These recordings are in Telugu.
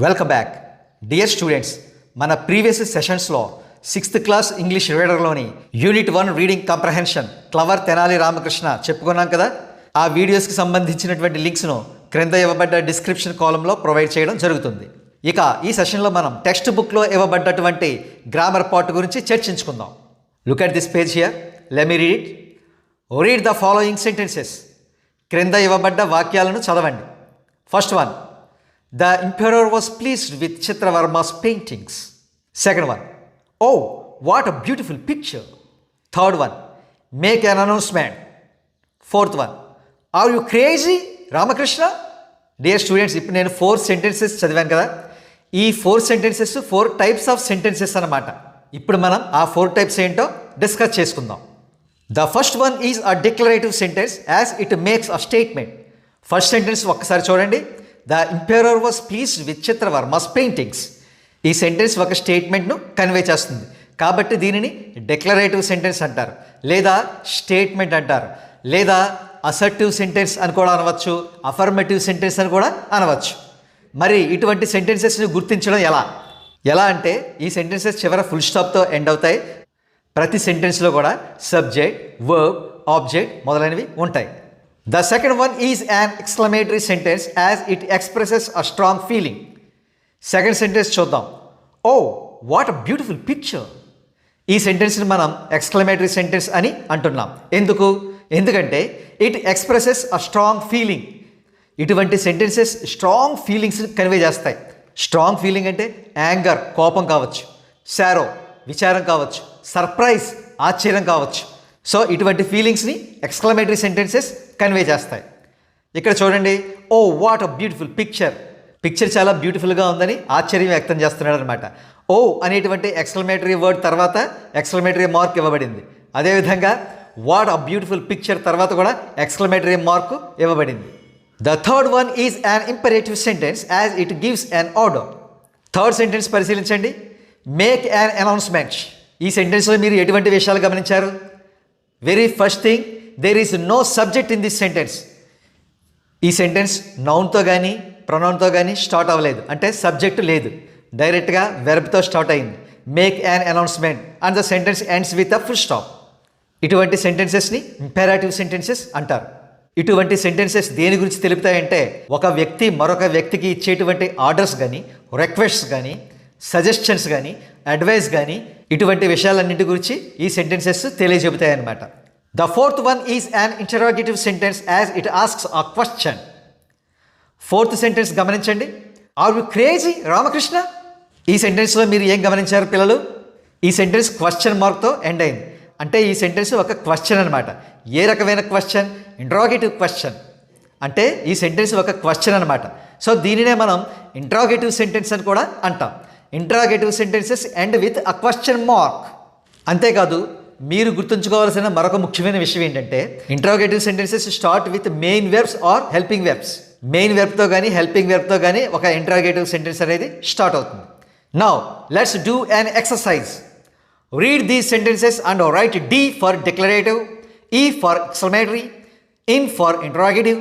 Welcome back dear students. మన ప్రీవియస్ సెషన్స్లో 6th క్లాస్ ఇంగ్లీష్ రీడర్లోని unit 1 reading comprehension clever Tenali Ramakrishna చెప్పుకున్నాం కదా. ఆ వీడియోస్కి సంబంధించినటువంటి లింక్స్ను క్రింద ఇవ్వబడ్డ డిస్క్రిప్షన్ కాలంలో ప్రొవైడ్ చేయడం జరుగుతుంది. ఇక ఈ సెషన్లో మనం టెక్స్ట్ బుక్లో ఇవ్వబడ్డటువంటి గ్రామర్ పార్ట్ గురించి చర్చించుకుందాం. Look at this page here, let me read it. Read the following sentences. క్రింద ఇవ్వబడ్డ వాక్యాలను చదవండి. First one, the emperor was pleased with Chitravarma's paintings. Second one, oh, what a beautiful picture. Third one, make an announcement. Fourth one, are you crazy, Ramakrishna? Dear students, ఇప్పుడు నేను 4 sentences చదివాను కదా. ఈ 4 sentences 4 types of sentences అన్నమాట. ఇప్పుడు మనం ఆ 4 types ఏంటో డిస్కస్ చేసుకుందాం. The first one is a declarative sentence as it makes a statement. First sentence ఒక్కసారి చూడండి. The emperor was pleased with Chitravarma's paintings. ఈ సెంటెన్స్ ఒక స్టేట్మెంట్ను కన్వే చేస్తుంది కాబట్టి దీనిని డిక్లరేటివ్ సెంటెన్స్ అంటారు, లేదా స్టేట్మెంట్ అంటారు, లేదా అసర్టివ్ సెంటెన్స్ అని కూడా అనవచ్చు, అఫర్మేటివ్ సెంటెన్స్ అని కూడా అనవచ్చు. మరి ఇటువంటి సెంటెన్సెస్ని గుర్తించడం ఎలా అంటే ఈ సెంటెన్సెస్ చివర ఫుల్ స్టాప్తో ఎండ్ అవుతాయి. ప్రతి సెంటెన్స్లో కూడా సబ్జెక్ట్, వర్బ్, ఆబ్జెక్ట్ మొదలైనవి ఉంటాయి. The second one is an exclamatory sentence as it expresses a strong feeling. Second sentence చూద్దాం. Oh, what a beautiful picture. ఈ సెంటెన్స్ని మనం ఎక్స్క్లమేటరీ సెంటెన్స్ అని అంటున్నాం. ఎందుకంటే it expresses a strong feeling. ఇటువంటి సెంటెన్సెస్ స్ట్రాంగ్ ఫీలింగ్స్ కన్వే చేస్తాయి. స్ట్రాంగ్ ఫీలింగ్ అంటే యాంగర్, కోపం కావచ్చు, సారో, విచారం కావచ్చు, సర్ప్రైజ్, ఆశ్చర్యం కావచ్చు. సో ఇటువంటి ఫీలింగ్స్ని ఎక్స్క్లమేటరీ సెంటెన్సెస్ కన్వే చేస్తాయి. ఇక్కడ చూడండి, oh what a beautiful picture. Picture చాలా బ్యూటిఫుల్గా ఉందని ఆశ్చర్యం వ్యక్తం చేస్తున్నాడు అనమాట. ఓ అనేటువంటి ఎక్స్క్లమేటరీ వర్డ్ తర్వాత ఎక్స్క్లమేటరీ మార్క్ ఇవ్వబడింది. అదేవిధంగా వాట్ అ బ్యూటిఫుల్ పిక్చర్ తర్వాత కూడా ఎక్స్క్లమేటరీ మార్క్ ఇవ్వబడింది. The third one is an imperative sentence as it gives an order. Third sentence పరిశీలించండి. Make an announcement. ఈ సెంటెన్స్లో మీరు ఎటువంటి విషయాలు గమనించారు? Very first thing, there is no subject in this sentence. ఈ సెంటెన్స్ నౌన్తో కానీ ప్రొనౌన్తో కానీ స్టార్ట్ అవ్వలేదు, అంటే సబ్జెక్టు లేదు, డైరెక్ట్గా వెర్బ్తో స్టార్ట్ అయింది. Make an announcement and the sentence ends with a full stop. ఇటువంటి సెంటెన్సెస్ని ఇంపెరాటివ్ సెంటెన్సెస్ అంటారు. ఇటువంటి సెంటెన్సెస్ దేని గురించి తెలుపుతాయంటే ఒక వ్యక్తి మరొక వ్యక్తికి ఇచ్చేటువంటి ఆర్డర్స్ కానీ, రిక్వెస్ట్స్ కానీ, సజెషన్స్ కానీ, అడ్వైస్ కానీ, ఇటువంటి విషయాలన్నింటి గురించి ఈ సెంటెన్సెస్ తెలియజెబుతాయి అన్నమాట. The fourth one is an interrogative sentence as it asks a question. Fourth sentence గమనించండి. Are you crazy Ramakrishna. ఈ సెంటెన్స్లో మీరు ఏం గమనించారు పిల్లలు? ఈ సెంటెన్స్ క్వశ్చన్ మార్క్తో ఎండ్ అయింది. అంటే ఈ సెంటెన్స్ ఒక క్వశ్చన్ అనమాట. ఏ రకమైన క్వశ్చన్? Interrogative question. అంటే ఈ సెంటెన్స్ ఒక క్వశ్చన్ అనమాట. సో దీనినే మనం ఇంటరాగేటివ్ సెంటెన్స్ అని కూడా అంటాం. Interrogative sentences end with a question mark. అంతేకాదు, మీరు గుర్తుంచుకోవాల్సిన మరొక ముఖ్యమైన విషయం ఏంటంటే interrogative sentences start with main verbs or helping verbs. Main వెర్బ్తో కానీ హెల్పింగ్ వెర్బ్తో కానీ ఒక ఇంటరాగేటివ్ సెంటెన్స్ అనేది స్టార్ట్ అవుతుంది. Now let's do an exercise. Read these sentences and write D for declarative, E for exclamatory, IN for interrogative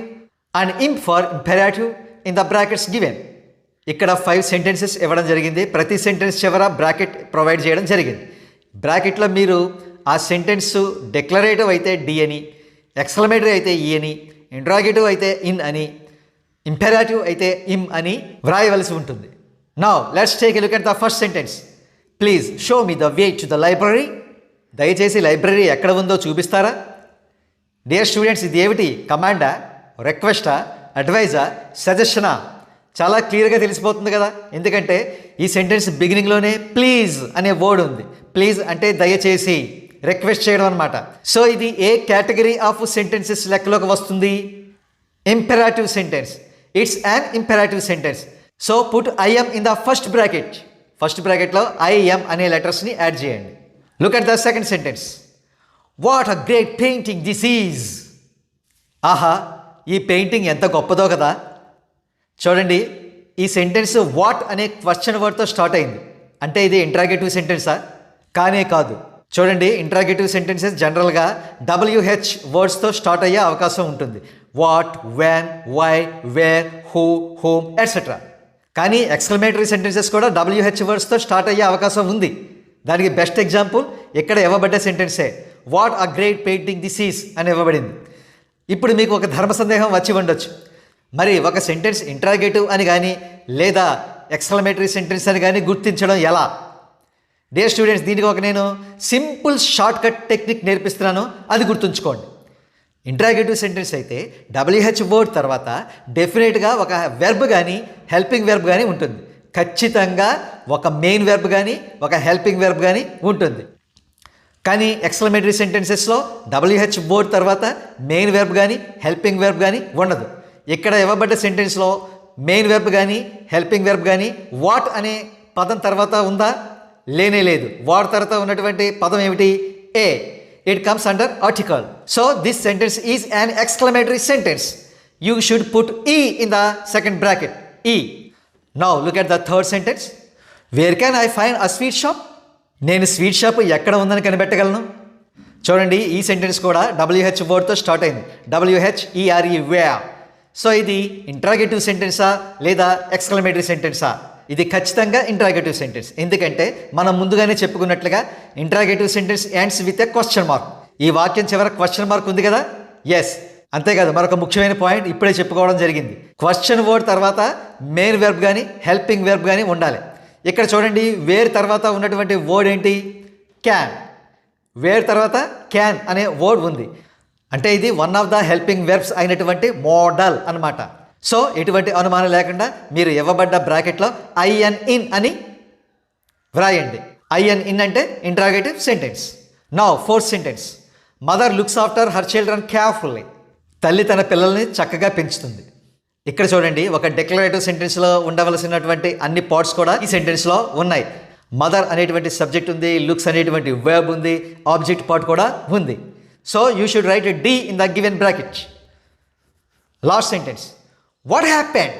and IM for imperative in the brackets given. ఇక్కడ 5 సెంటెన్సెస్ ఇవ్వడం జరిగింది. ప్రతి సెంటెన్స్ చివర బ్రాకెట్ ప్రొవైడ్ చేయడం జరిగింది. బ్రాకెట్లో మీరు ఆ సెంటెన్స్ డిక్లరేటివ్ అయితే డి అని, ఎక్స్క్లమేటరీ అయితే ఈ అని, ఇంటరాగేటివ్ అయితే ఇన్ అని, ఇంపెరాటివ్ అయితే ఇమ్ అని వ్రాయవలసి ఉంటుంది. Now let's take a look at the first sentence. Please show me the way to the library. దయచేసి లైబ్రరీ ఎక్కడ ఉందో చూపిస్తారా? డియర్ స్టూడెంట్స్, ఇది ఏమిటి? కమాండా, రిక్వెస్టా, అడ్వైజా, సజెషనా? చాలా క్లియర్గా తెలిసిపోతుంది కదా. ఎందుకంటే ఈ సెంటెన్స్ బిగినింగ్లోనే ప్లీజ్ అనే వర్డ్ ఉంది. ప్లీజ్ అంటే దయచేసి, రిక్వెస్ట్ చేయడం అనమాట. సో ఇది ఏ కేటగిరీ ఆఫ్ సెంటెన్సెస్ లెక్కలోకి వస్తుంది? Imperative sentence. It's an imperative sentence. So put IM in the first bracket. First బ్రాకెట్లో ఐఎమ్ అనే లెటర్స్ని యాడ్ చేయండి. Look at the second sentence. What a great painting this is. ఆహా, ఈ పెయింటింగ్ ఎంత గొప్పదో కదా. చూడండి, ఈ సెంటెన్స్ వాట్ అనే క్వశ్చన్ వర్డ్తో స్టార్ట్ అయింది. అంటే ఇది ఇంటరాగేటివ్ సెంటెన్సా? కానే కాదు. చూడండి, ఇంటరాగేటివ్ సెంటెన్సెస్ జనరల్గా WH వర్డ్స్తో స్టార్ట్ అయ్యే అవకాశం ఉంటుంది. What, when, why, wear, who, home etcetera. కానీ ఎక్స్క్లమేటరీ సెంటెన్సెస్ కూడా WH వర్డ్స్తో స్టార్ట్ అయ్యే అవకాశం ఉంది. దానికి బెస్ట్ ఎగ్జాంపుల్ ఇక్కడ ఇవ్వబడ్డ సెంటెన్సే, what a great painting this is అని ఇవ్వబడింది. ఇప్పుడు మీకు ఒక ధర్మ సందేహం వచ్చి ఉండొచ్చు, మరి ఒక సెంటెన్స్ ఇంట్రాగేటివ్ అని కానీ లేదా ఎక్స్క్లమేటరీ సెంటెన్స్ అని కానీ గుర్తించడం ఎలా? డియర్ స్టూడెంట్స్, దీనికి ఒక నేను సింపుల్ షార్ట్ కట్ టెక్నిక్ నేర్పిస్తున్నాను, అది గుర్తుంచుకోండి. ఇంట్రాగేటివ్ సెంటెన్స్ అయితే WH వర్డ్ తర్వాత డెఫినెట్గా ఒక వెర్బ్ కానీ హెల్పింగ్ వెర్బ్ కానీ ఉంటుంది. ఖచ్చితంగా ఒక మెయిన్ వెర్బ్ కానీ ఒక హెల్పింగ్ వెర్బ్ కానీ ఉంటుంది. కానీ ఎక్స్క్లమేటరీ సెంటెన్సెస్లో WH వర్డ్ తర్వాత మెయిన్ వెర్బ్ కానీ హెల్పింగ్ వెర్బ్ కానీ ఉండదు. ఇక్కడ ఇవ్వబడ్డ సెంటెన్స్లో మెయిన్ వెర్బ్ కానీ హెల్పింగ్ వెర్బ్ కానీ వాట్ అనే పదం తర్వాత ఉందా? లేనే లేదు. వాట్ తర్వాత ఉన్నటువంటి పదం ఏమిటి? ఏ. It comes under article. So this sentence is an exclamatory sentence. You should put E in the second bracket. E. Now look at the third sentence. Where can I find a sweet shop? నేను స్వీట్ షాప్ ఎక్కడ ఉందని కనిపెట్టగలను. చూడండి, ఈ సెంటెన్స్ కూడా WH వర్డ్తో స్టార్ట్ అయింది. WHERE where. సో ఇది ఇంట్రాగేటివ్ సెంటెన్సా లేదా ఎక్స్క్లమేటరీ సెంటెన్సా? ఇది ఖచ్చితంగా ఇంట్రాగేటివ్ సెంటెన్స్. ఎందుకంటే మనం ముందుగానే చెప్పుకున్నట్లుగా interrogative sentence ends with a question mark. ఈ వాక్యం చివర క్వశ్చన్ మార్క్ ఉంది కదా. ఎస్, అంతేకాదు మరొక ముఖ్యమైన పాయింట్ ఇప్పుడే చెప్పుకోవడం జరిగింది. క్వశ్చన్ వర్డ్ తర్వాత మెయిన్ వెర్బ్ కానీ హెల్పింగ్ వెర్బ్ కానీ ఉండాలి. ఇక్కడ చూడండి, వేర్ తర్వాత ఉన్నటువంటి వర్డ్ ఏంటి? క్యాన్. వేర్ తర్వాత క్యాన్ అనే వర్డ్ ఉంది. అంటే ఇది one of the helping verbs అయినటువంటి మోడల్ అన్నమాట. సో ఎటువంటి అనుమానం లేకుండా మీరు ఇవ్వబడ్డ బ్రాకెట్లో IN అని వ్రాయండి. IN అంటే interrogative sentence. Now fourth sentence. Mother looks after her children carefully. తల్లి తన పిల్లల్ని చక్కగా పెంచుతుంది. ఇక్కడ చూడండి, ఒక డిక్లరేటివ్ సెంటెన్స్లో ఉండవలసినటువంటి అన్ని పార్ట్స్ కూడా ఈ సెంటెన్స్లో ఉన్నాయి. మదర్ అనేటువంటి సబ్జెక్ట్ ఉంది, లుక్స్ అనేటువంటి వర్బ్ ఉంది, ఆబ్జెక్ట్ పార్ట్ కూడా ఉంది. So you should write D in the given bracket. Last sentence, what happened.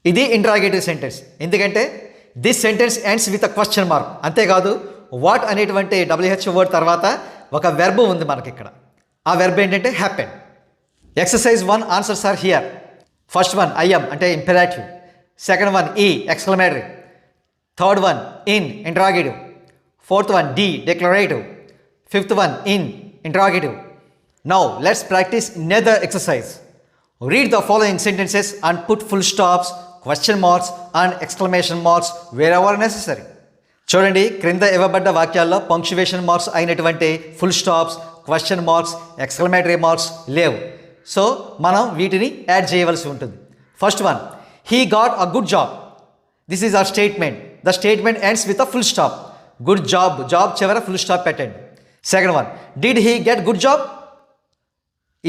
ఇది ఇంట్రాగేటివ్ సెంటెన్స్. ఎందుకంటే this sentence ends with a question mark. అంతేకాదు వాట్ అనేటువంటి WH వర్డ్ తర్వాత ఒక వెర్బ్ ఉంది మనకి ఇక్కడ. ఆ వెర్బ్ ఏంటంటే happened. Exercise 1 answers are here. First one IM అంటే ఇంపెరాటివ్. Second one E exclamatory. Third one IN interrogative. Fourth one D declarative. Fifth one IN interrogative. Now let's practice another exercise. Read the following sentences and put full stops, question marks and exclamation marks wherever necessary. చూడండి, క్రింద ఇవ్వబడ్డ వాక్యాల్లో పంక్చువేషన్ మార్క్స్ అయినటువంటి full stops, question marks, exclamatory marks లేవు. సో మనం వీటిని యాడ్ చేయవలసి ఉంటుంది. First one, he got a good job. This is our statement. The statement ends with a full stop. Good job, job చివర ఫుల్ స్టాప్ పెట్టండి. Second one, did he get good job.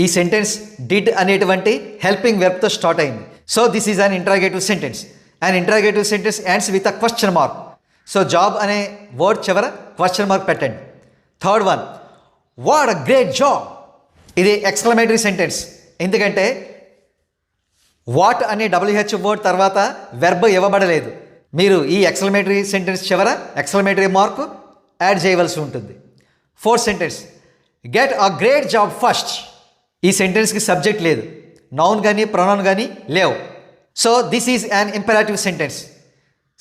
ఈ సెంటెన్స్ డిడ్ అనేటువంటి హెల్పింగ్ వెర్బ్తో స్టార్ట్ అయింది. So this is an interrogative sentence. And interrogative sentence ends with a question mark. So job అనే వర్డ్ చివర క్వశ్చన్ మార్క్ పెట్టండి. Third one, what a great job. ఇది ఎక్స్క్లమేటరీ సెంటెన్స్. ఎందుకంటే వాట్ అనే WH వర్డ్ తర్వాత వెర్బ్ ఇవ్వబడలేదు. మీరు ఈ ఎక్స్క్లమేటరీ సెంటెన్స్ చివర ఎక్స్క్లమేటరీ మార్క్ యాడ్ చేయవలసి ఉంటుంది. Fourth sentence, get a great job first. ఈ సెంటెన్స్కి సబ్జెక్ట్ లేదు, నౌన్ కానీ ప్రొనౌన్ కానీ లేవు. So this is an imperative sentence.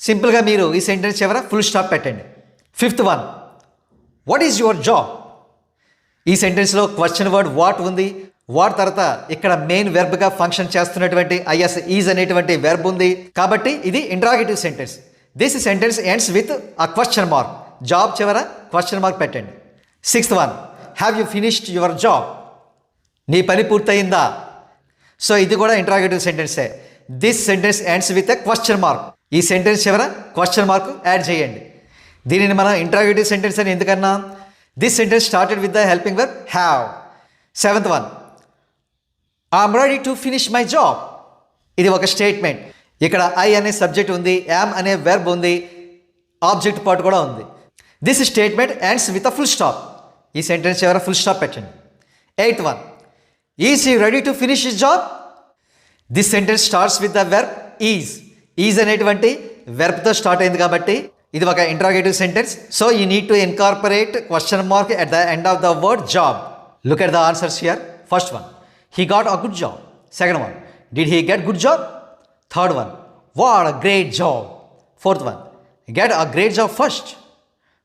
సింపుల్గా మీరు ఈ సెంటెన్స్ చివర ఫుల్ స్టాప్ పెట్టండి. Fifth one, what is your job. ఈ సెంటెన్స్లో క్వశ్చన్ వర్డ్ వాట్ ఉంది. వాట్ తర్వాత ఇక్కడ మెయిన్ వెర్బ్గా ఫంక్షన్ చేస్తున్నటువంటి IS ఈజ్ అనేటువంటి వెర్బ్ ఉంది. కాబట్టి ఇది interrogative sentence. This sentence ends with a question mark. Job చివర క్వశ్చన్ మార్క్ పెట్టండి. Sixth one, have you finished your job. నీ పని పూర్తయిందా. సో ఇది కూడా ఇంట్రాగేటివ్ సెంటెన్సే. This sentence ends with a question mark. ఈ సెంటెన్స్ చివర క్వశ్చన్ మార్క్ యాడ్ చేయండి. దీనిని మనం ఇంట్రాగేటివ్ సెంటెన్స్ అని ఎందుకన్నా, this sentence started with the helping verb have. Seventh one, I'm ready to finish my job. ఇది ఒక స్టేట్మెంట్. ఇక్కడ ఐ అనే సబ్జెక్ట్ ఉంది, యామ్ అనే వెర్బ్ ఉంది, ఆబ్జెక్ట్ పార్ట్ కూడా ఉంది. This statement ends with a full stop. ఈ సెంటెన్స్ చివర ఫుల్ స్టాప్ పెట్టండి. Eighth one, is he ready to finish his job. This sentence starts with the verb is. Is అనేటువంటి వెర్బ్తో స్టార్ట్ అయింది కాబట్టి ఇది ఒక interrogative sentence. So you need to incorporate question mark at the end of the word job. Look at the answers here. First one, he got a good job. Second one, did he get good job. Third one, what a great job. Fourth one, get a great job first.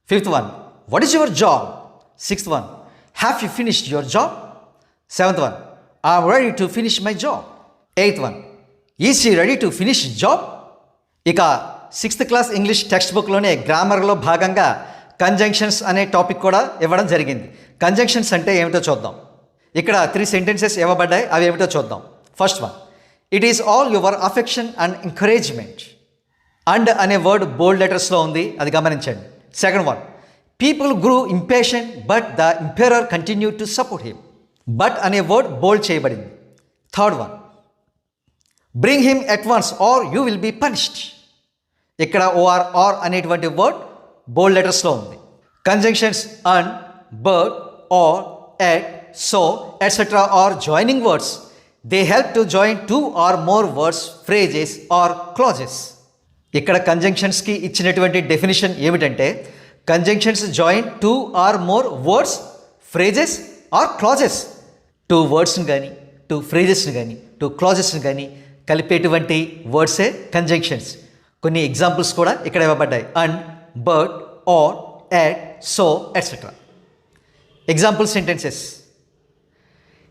Fifth one, what is your job? Sixth one, have you finished your job? Seventh one, I'm ready to finish my job. Eighth one, is she ready to finish job? ఇక 6th క్లాస్ ఇంగ్లీష్ టెక్స్ట్ బుక్లోనే గ్రామర్లో భాగంగా కంజంక్షన్స్ అనే టాపిక్ కూడా ఇవ్వడం జరిగింది. కంజంక్షన్స్ అంటే ఏమిటో చూద్దాం. ఇక్కడ 3 సెంటెన్సెస్ ఇవ్వబడ్డాయి, అవి ఏమిటో చూద్దాం. First one, it is all your affection and encouragement. And అనే వర్డ్ బోల్డ్ లెటర్స్లో ఉంది, అది గమనించండి. Second one, people grew impatient but the emperor continue to support him. But అనే వర్డ్ బోల్డ్ చేయబడింది. Third one, bring him at once or you will be punished. ఇక్కడ ఓఆర్ ఆర్ అనేటువంటి వర్డ్ బోల్డ్ లెటర్స్లో ఉంది. Conjunctions and, but, or, yet, so, etcetera are joining words. They help to join 2 or more words, phrases or clauses. ఇక్కడ కంజంక్షన్స్కి ఇచ్చినటువంటి డెఫినిషన్ ఏమిటంటే, conjunctions join 2 or more words, phrases or clauses. 2 వర్డ్స్ని కానీ 2 ఫ్రేజెస్ని కానీ 2 క్లాజెస్ని కానీ కలిపేటువంటి వర్డ్సే కంజంక్షన్స్. కొన్ని ఎగ్జాంపుల్స్ కూడా ఇక్కడ ఇవ్వబడ్డాయి. And, but, or, yet, so, etcetera. Example sentences.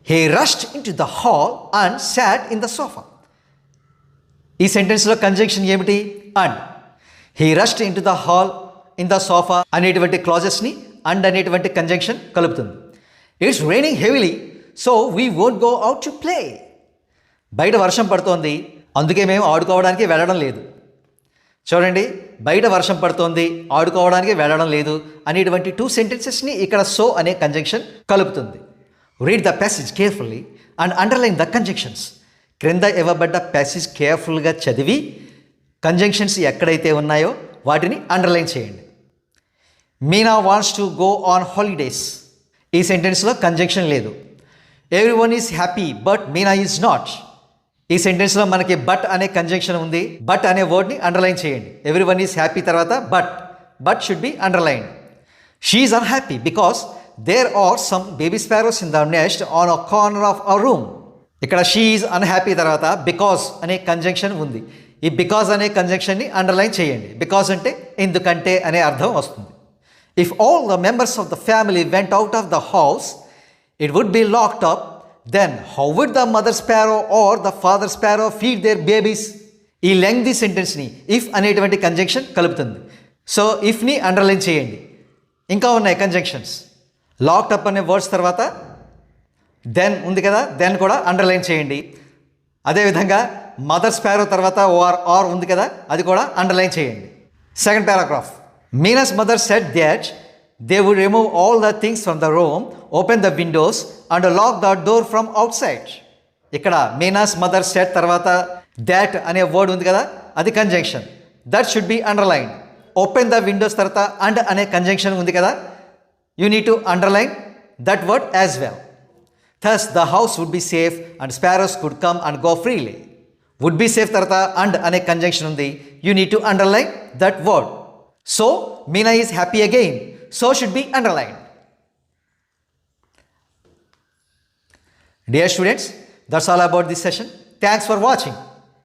He rushed into the hall and sat in the sofa. ఈ సెంటెన్స్లో కంజంక్షన్ ఏమిటి? And. He rushed into the hall in the sofa అనేటువంటి క్లాజెస్ని అండ్ అనేటువంటి కంజంక్షన్ కలుపుతుంది. It's raining heavily so we won't go out to play. బయట వర్షం పడుతోంది, అందుకే మేము ఆడుకోవడానికి వెళ్ళడం లేదు. చూడండి, బయట వర్షం పడుతోంది, ఆడుకోవడానికి వెళ్ళడం లేదు అనేటువంటి 2 సెంటెన్సెస్ని ఇక్కడ సో అనే కంజంక్షన్ కలుపుతుంది. Read the passage carefully and underline the conjunctions. క్రింద ఇవ్వబడ్డ ప్యాసేజ్ కేర్ఫుల్గా చదివి కంజంక్షన్స్ ఎక్కడైతే ఉన్నాయో వాటిని అండర్లైన్ చేయండి. Meena wants to go on holidays. ఈ సెంటెన్స్లో కంజంక్షన్ లేదు. Everyone is happy but Meena is not. ఈ సెంటెన్స్లో మనకి బట్ అనే కంజంక్షన్ ఉంది. బట్ అనే వర్డ్ని అండర్లైన్ చేయండి. ఎవ్రీవన్ ఈజ్ హ్యాపీ తర్వాత but should be underlined. She is unhappy because there are some baby sparrows in the nest on a corner of a room. ఇక్కడ షీ ఈజ్ అన్హ్యాపీ తర్వాత బికాస్ అనే కంజంక్షన్ ఉంది. ఈ బికాస్ అనే కంజంక్షన్ని అండర్లైన్ చేయండి. బికాస్ అంటే ఎందుకంటే అనే అర్థం వస్తుంది. If all the members of the family went out of the house it would be locked up. Then how would the mother sparrow or the father sparrow feed their babies? ఈ లెంగ్తీ సెంటెన్స్ని ఇఫ్ అనేటువంటి కంజంక్షన్ కలుపుతుంది. సో ఇఫ్ని అండర్లైన్ చేయండి. ఇంకా ఉన్నాయి కంజంక్షన్స్. లాక్డ్ అప్ అనే వర్డ్స్ తర్వాత దెన్ ఉంది కదా, దెన్ కూడా అండర్లైన్ చేయండి. అదేవిధంగా మదర్ స్పారో తర్వాత ఆర్ ఉంది కదా, అది కూడా అండర్లైన్ చేయండి. Second paragraph. Meena's mother said that they would remove all the things from the room, open the windows and lock the door from outside. ఇక్కడ మీనాస్ మదర్ సెట్ తర్వాత దాట్ అనే వర్డ్ ఉంది కదా, అది conjunction. That should be underline. Open the Windows తర్వాత అండ్ అనే కంజంక్షన్ ఉంది కదా, you need to underline that word as well. thus the house would be safe and sparrows could come and go freely. would be safe తర్వాత అండ్ అనే కంజంక్షన్ ఉంది, you need to underline that word. So Meena is happy again, so should be underlined. Dear students, that's all about this session. Thanks for watching.